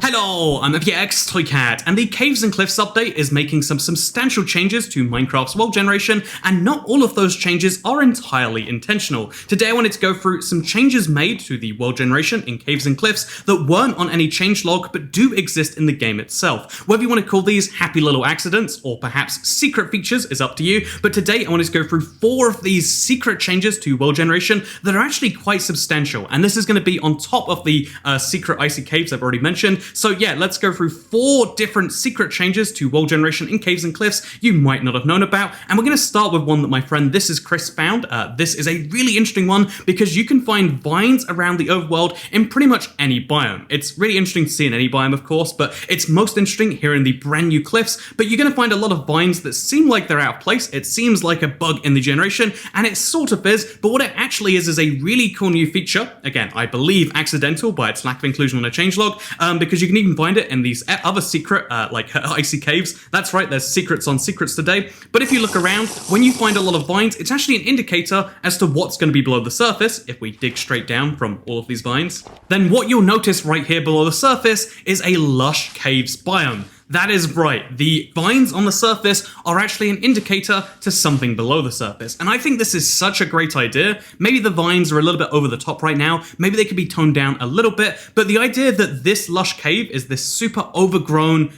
Hello, I'm FPX Toycat, and the Caves and Cliffs update is making some substantial changes to Minecraft's world generation, and not all of those changes are entirely intentional. Today I wanted to go through some changes made to the world generation in Caves and Cliffs that weren't on any changelog but do exist in the game itself. Whether you want to call these happy little accidents or perhaps secret features is up to you, but today I wanted to go through 4 of these secret changes to world generation that are actually quite substantial, and this is going to be on top of the secret icy caves I've already mentioned. So yeah, let's go through 4 different secret changes to world generation in Caves and Cliffs you might not have known about, and we're going to start with one that my friend This Is Chris found. This is a really interesting one because you can find vines around the overworld in pretty much any biome. It's really interesting to see in any biome, of course, but it's most interesting here in the brand new cliffs. But you're going to find a lot of vines that seem like they're out of place. It seems like a bug in the generation, and it sort of is, but what it actually is a really cool new feature. Again, I believe accidental by its lack of inclusion on a changelog, because you can even find it in these other secret, like icy caves. That's right, there's secrets on secrets today. But if you look around, when you find a lot of vines, it's actually an indicator as to what's going to be below the surface if we dig straight down from all of these vines. Then what you'll notice right here below the surface is a Lush Caves biome. That is right, the vines on the surface are actually an indicator to something below the surface, and I think this is such a great idea. Maybe the vines are a little bit over the top right now, maybe they could be toned down a little bit, but the idea that this Lush Cave is this super overgrown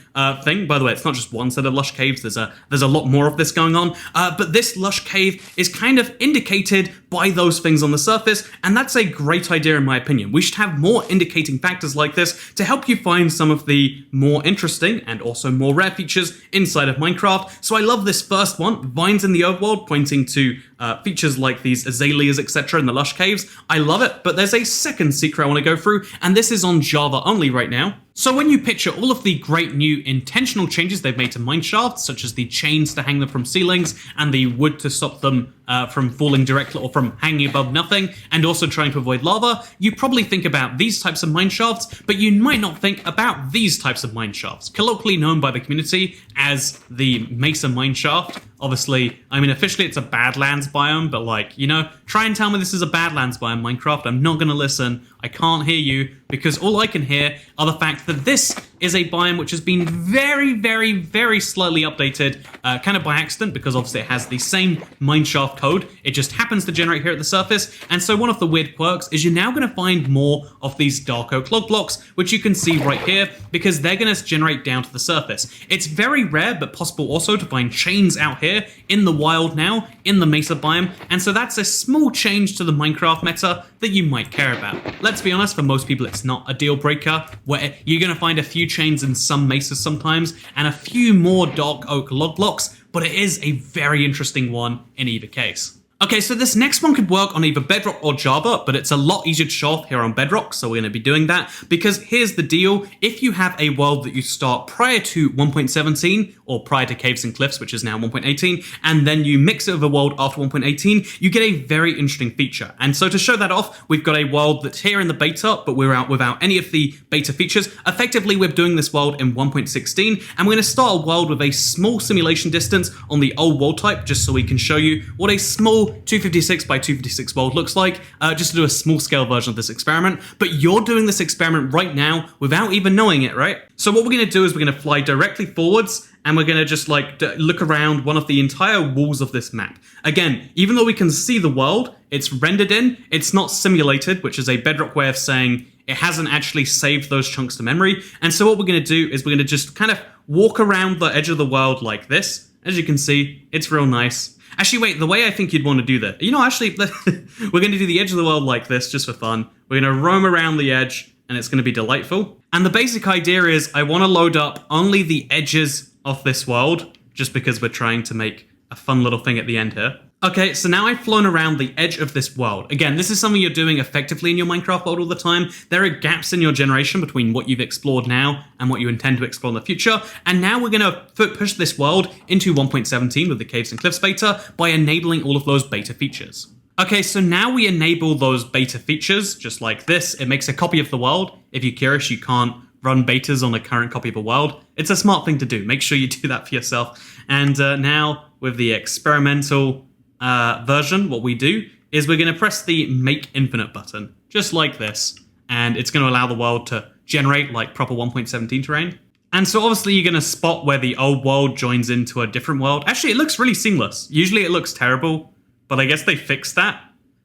thing, by the way, it's not just one set of Lush Caves, there's a lot more of this going on, but this Lush Cave is kind of indicated by those things on the surface, and that's a great idea in my opinion. We should have more indicating factors like this to help you find some of the more interesting and also more rare features inside of Minecraft. So I love this first one, vines in the overworld, pointing to features like these azaleas, etc. in the Lush Caves. I love it, but there's a second secret I want to go through, and this is on Java only right now. So when you picture all of the great new intentional changes they've made to mineshafts, such as the chains to hang them from ceilings and the wood to stop them from falling directly or from hanging above nothing, and also trying to avoid lava, you probably think about these types of mineshafts, but you might not think about these types of mineshafts, colloquially known by the community as the Mesa Mineshaft. Obviously, I mean, officially it's a Badlands biome, but like, you know, try and tell me this is a Badlands biome, Minecraft. I'm not going to listen. I can't hear you, because all I can hear are the fact that this is a biome which has been very, very, very slightly updated, kind of by accident, because obviously it has the same mineshaft code. It just happens to generate here at the surface, and so one of the weird quirks is you're now going to find more of these dark oak log blocks, which you can see right here, because they're going to generate down to the surface. It's very rare, but possible also to find chains out here in the wild now, in the Mesa biome, and so that's a small change to the Minecraft meta that you might care about. Let's be honest, for most people it's not a deal breaker, where you're going to find a few chains in some mesas sometimes, and a few more dark oak log blocks, but it is a very interesting one in either case. Okay, so this next one could work on either Bedrock or Java, but it's a lot easier to show off here on Bedrock, so we're going to be doing that, because here's the deal. If you have a world that you start prior to 1.17, or prior to Caves and Cliffs, which is now 1.18, and then you mix it with a world after 1.18, you get a very interesting feature. And so to show that off, we've got a world that's here in the beta, but we're out without any of the beta features. Effectively, we're doing this world in 1.16, and we're going to start a world with a small simulation distance on the old world type, just so we can show you what a small 256 by 256 world looks like, just to do a small scale version of this experiment. But you're doing this experiment right now without even knowing it, right? So what we're going to do is we're going to fly directly forwards, and we're going to just like look around one of the entire walls of this map. Again, even though we can see the world, it's rendered in, it's not simulated, which is a Bedrock way of saying it hasn't actually saved those chunks to memory. And so what we're going to do is we're going to just kind of walk around the edge of the world like this. As you can see, it's real nice. Actually, wait, the way I think you'd want to do that, you know, actually, we're going to do the edge of the world like this, just for fun. We're going to roam around the edge, and it's going to be delightful. And the basic idea is I want to load up only the edges of this world, just because we're trying to make a fun little thing at the end here. Okay, so now I've flown around the edge of this world. Again, this is something you're doing effectively in your Minecraft world all the time. There are gaps in your generation between what you've explored now and what you intend to explore in the future. And now we're going to push this world into 1.17 with the Caves and Cliffs beta by enabling all of those beta features. Okay, so now we enable those beta features just like this. It makes a copy of the world. If you're curious, you can't run betas on a current copy of a world. It's a smart thing to do. Make sure you do that for yourself. And now with the experimental version, what we do is we're going to press the Make Infinite button, just like this, and it's going to allow the world to generate like proper 1.17 terrain. And so obviously you're going to spot where the old world joins into a different world. Actually, it looks really seamless. Usually it looks terrible, but I guess they fixed that.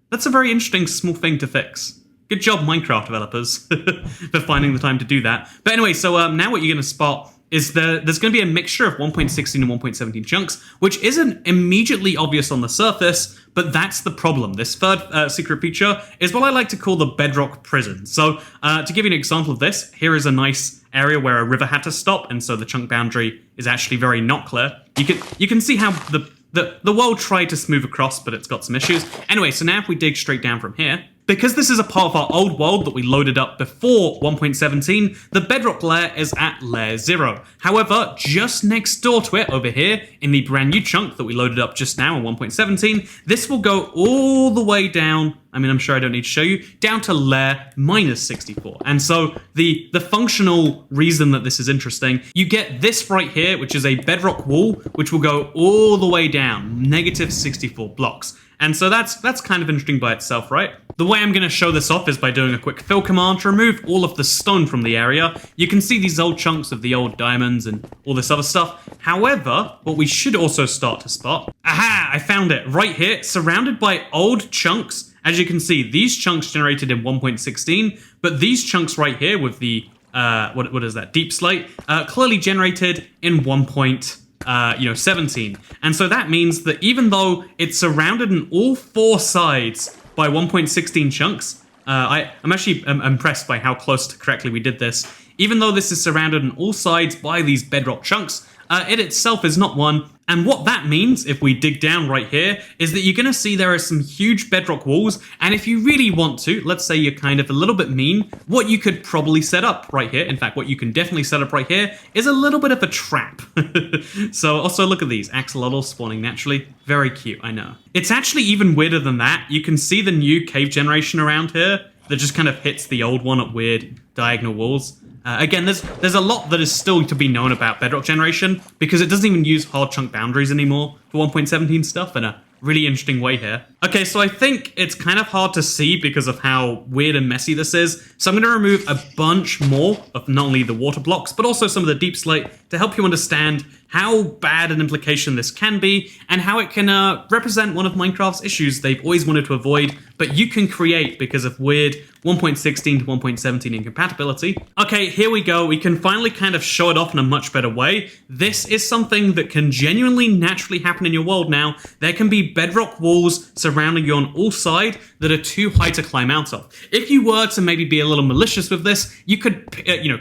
That's a very interesting small thing to fix. Good job, Minecraft developers, for finding the time to do that. But anyway, so now what you're going to spot is there's going to be a mixture of 1.16 and 1.17 chunks, which isn't immediately obvious on the surface, but that's the problem. This third secret feature is what I like to call the Bedrock Prison. So to give you an example of this, here is a nice area where a river had to stop, and so the chunk boundary is actually very not clear. You can see how the world tried to smooth across, but it's got some issues. Anyway, so now if we dig straight down from here, because this is a part of our old world that we loaded up before 1.17, the bedrock layer is at layer 0. However, just next door to it, over here, in the brand new chunk that we loaded up just now in 1.17, this will go all the way down, I mean, I'm sure I don't need to show you, down to layer -64. And so the functional reason that this is interesting, you get this right here, which is a bedrock wall, which will go all the way down, -64 blocks. And so that's kind of interesting by itself, right? The way I'm going to show this off is by doing a quick fill command to remove all of the stone from the area. You can see these old chunks of the old diamonds and all this other stuff. However, what we should also start to spot, aha, I found it right here, surrounded by old chunks. As you can see, these chunks generated in 1.16, but these chunks right here with the, what is that, deep slate, clearly generated in 1.17. And so that means that even though it's surrounded on all four sides by 1.16 chunks, I'm actually impressed by how close to correctly we did this. Even though this is surrounded on all sides by these bedrock chunks, it itself is not one. And what that means, if we dig down right here, is that you're going to see there are some huge bedrock walls. And if you really want to, let's say you're kind of a little bit mean, what you could probably set up right here, in fact, what you can definitely set up right here, is a little bit of a trap. So also look at these, axolotls spawning naturally. Very cute, I know. It's actually even weirder than that. You can see the new cave generation around here that just kind of hits the old one at weird diagonal walls. Again, there's a lot that is still to be known about bedrock generation because it doesn't even use hard chunk boundaries anymore for 1.17 stuff in a really interesting way here. Okay, so I think it's kind of hard to see because of how weird and messy this is. So I'm going to remove a bunch more of not only the water blocks, but also some of the deep slate to help you understand how bad an implication this can be and how it can represent one of Minecraft's issues they've always wanted to avoid, but you can create because of weird 1.16 to 1.17 incompatibility. Okay, here we go. We can finally kind of show it off in a much better way. This is something that can genuinely naturally happen in your world now. There can be bedrock walls surrounding you on all sides that are too high to climb out of. If you were to maybe be a little malicious with this, you could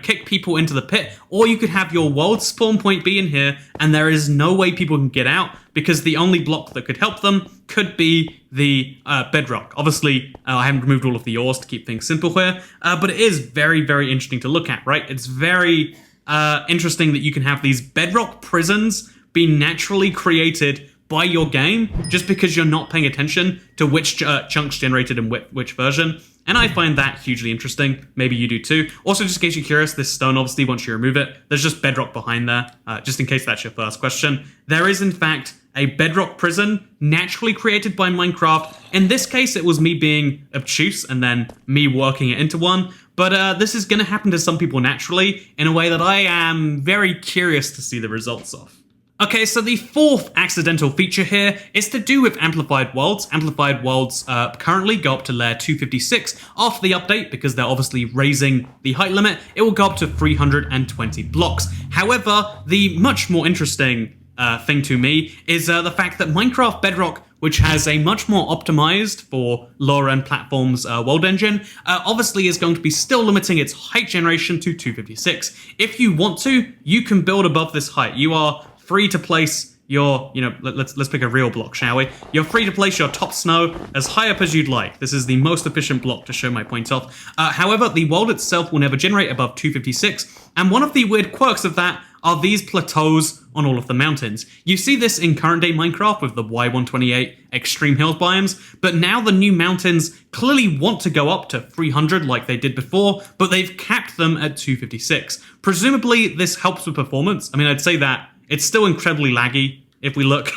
kick people into the pit, or you could have your world spawn point be in here, and there is no way people can get out because the only block that could help them could be the bedrock. Obviously, I haven't removed all of the ores to keep things simple here, but it is very, very interesting to look at, right? It's very interesting that you can have these bedrock prisons be naturally created by your game just because you're not paying attention to which chunks generated in which version. And I find that hugely interesting. Maybe you do too. Also, just in case you're curious, this stone, obviously, once you remove it, there's just bedrock behind there, just in case that's your first question. There is, in fact, a bedrock prison naturally created by Minecraft. In this case, it was me being obtuse and then me working it into one. But this is going to happen to some people naturally in a way that I am very curious to see the results of. Okay, so the fourth accidental feature here is to do with amplified worlds. Amplified worlds currently go up to layer 256 after the update because they're obviously raising the height limit. It will go up to 320 blocks. However, the much more interesting thing to me is the fact that Minecraft Bedrock, which has a much more optimized for lower end platforms world engine, obviously is going to be still limiting its height generation to 256. If you want to, you can build above this height. You are free to place your, let's pick a real block, shall we? You're free to place your top snow as high up as you'd like. This is the most efficient block to show my point off. However, the world itself will never generate above 256. And one of the weird quirks of that are these plateaus on all of the mountains. You see this in current day Minecraft with the Y128 extreme hills biomes, but now the new mountains clearly want to go up to 300 like they did before, but they've capped them at 256. Presumably this helps with performance. I mean, I'd say that it's still incredibly laggy if we look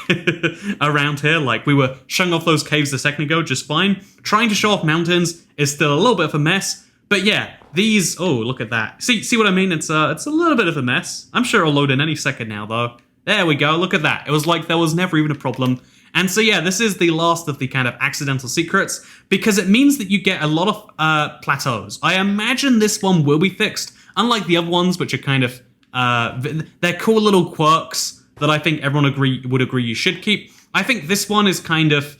around here. Like, we were showing off those caves a second ago just fine. Trying to show off mountains is still a little bit of a mess. But yeah, these, oh, look at that. See what I mean? It's a little bit of a mess. I'm sure it'll load in any second now, though. There we go, look at that. It was like there was never even a problem. And so yeah, this is the last of the kind of accidental secrets, because it means that you get a lot of plateaus. I imagine this one will be fixed, unlike the other ones, which are kind of, they're cool little quirks that I think everyone would agree you should keep. I think this one is kind of,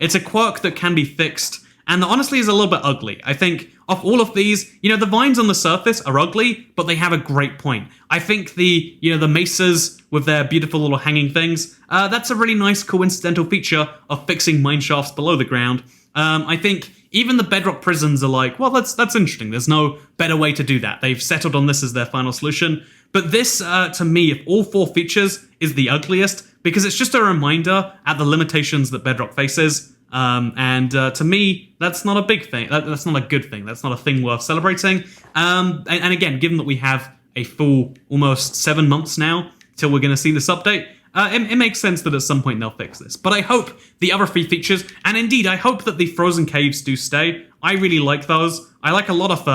it's a quirk that can be fixed, and honestly is a little bit ugly. I think of all of these, you know, the vines on the surface are ugly, but they have a great point. I think the mesas with their beautiful little hanging things, that's a really nice coincidental feature of fixing mine shafts below the ground. I think even the Bedrock Prisons are like, well, that's interesting. There's no better way to do that. They've settled on this as their final solution. But this, to me, of all 4 features, is the ugliest, because it's just a reminder at the limitations that Bedrock faces. To me, that's not a big thing. That's not a good thing. That's not a thing worth celebrating. And again, given that we have a full almost 7 months now till we're going to see this update, it makes sense that at some point they'll fix this. But I hope the other 3 features, and indeed I hope that the frozen caves do stay. I really like those. I like a lot of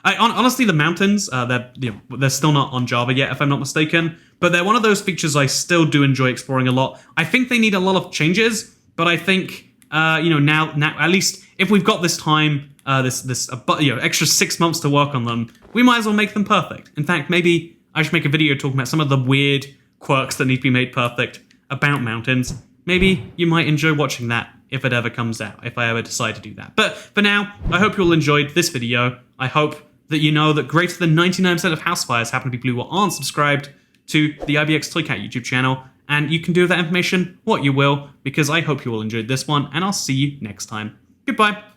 honestly, the mountains, they're still not on Java yet, if I'm not mistaken, but they're one of those features I still do enjoy exploring a lot. I think they need a lot of changes, but I think, now at least if we've got this time, extra 6 months to work on them, we might as well make them perfect. In fact, maybe I should make a video talking about some of the weird quirks that need to be made perfect about mountains. Maybe you might enjoy watching that if it ever comes out, if I ever decide to do that. But for now, I hope you all enjoyed this video. I hope that you know that greater than 99% of house fires happen to be people who aren't subscribed to the IBX Toycat YouTube channel, and you can do with that information what you will, because I hope you all enjoyed this one, and I'll see you next time. Goodbye.